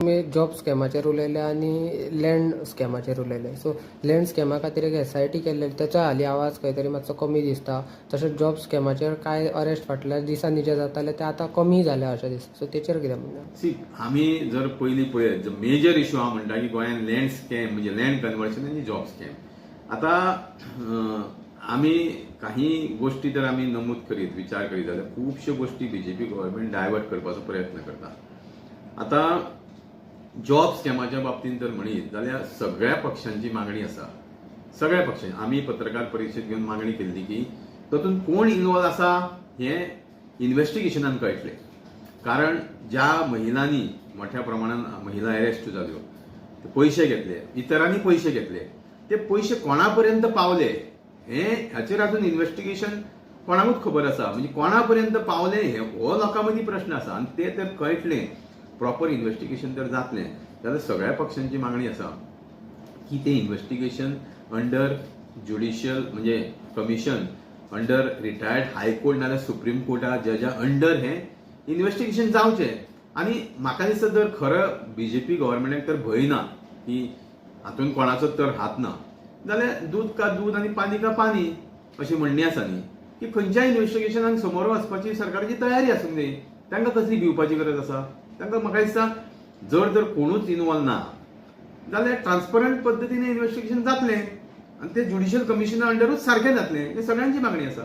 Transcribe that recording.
तुम्ही जॉब स्कॅमाचेर उलयले आनी लँड स्कॅमाचेर उलयले. सो लँड स्कॅमा खातीर एक SIT केल्ले, तेचो हालीं आवाज खंय तरी मातसो कमी दिसता. तशेंच जॉब स्कॅमाचेर कांय अरेस्ट फाटल्या दिसांनी जे जाताले ते आतां कमी जाल्या अशें दिसता. सो तेचेर कितें म्हणटा? सी, आमी जर पयलीं पळयत मेजर इश्यू हांव म्हणटा की गोंयांत लँड स्कॅम म्हणजे लँड कन्वर्शन आनी जॉब स्कॅम. आतां आमी काही गोष्टी तर आमी नमूद करीत विचार करीत जाल्यार खुबश्यो गोष्टी BJP गव्हर्नमेंट डायवर्ट करपाचो प्रयत्न करता. आतां जॉब स्कॅमाच्या बाबतींत जर म्हणीत जाल्यार सगळ्या पक्षांची मागणी आसा. सगळ्या पक्षांची आमी पत्रकार परिशद घेवन मागणी केल्ली की तातूंत कोण इन्वॉल्व आसा हें इन्व्हेस्टिगेशनान कळटलें. कारण ज्या महिलांनी मोठ्या प्रमाणात महिला अरेस्ट जाल्यो, पयशे घेतले, इतरांनी पयशे घेतले, ते पयशे कोणा पर्यंत पावले हाचेर अजून इन्व्हेस्टिगेशन कोणाकूच खबर आसा. म्हणजे कोणा पर्यंत पावले हो लोकां मदीं प्रश्न आसा आनी ते तर कळटलें. प्रॉपर इन्व्हेस्टिगेशन जर जातलें जाल्यार सगळ्या पक्षांची मागणी आसा की ते इन्व्हेस्टिगेशन अंडर ज्युडिशियल म्हणजे कमिशन अंडर रिटायर्ड हायकोर्ट नाल्यार सुप्रीम कोर्टा जजा अंडर हें इन्व्हेस्टिगेशन जावचें. आनी म्हाका दिसता जर खरं BJP गव्हर्नमेंटाक तर भंय ना की हातूंत कोणाचो तर हात ना जाल्यार दूध का दूध आनी पानी का पानी अशी म्हणणी आसा न्ही की खंयच्याय इन्व्हेस्टिगेशनाक समोर वचपाची सरकाराची तयारी आसूंक जाय. तांकां कसली भिवपाची गरज आसा? तांकां म्हाका दिसता जर कोणूच इन्वॉल्व ना जाल्यार ट्रान्सपरंट पद्दतीन इन्व्हेस्टिगेशन जातलें आनी ते ज्युडिशियल कमिशना अंडरूच सारकें जातलें. ही सगळ्यांची मागणी आसा.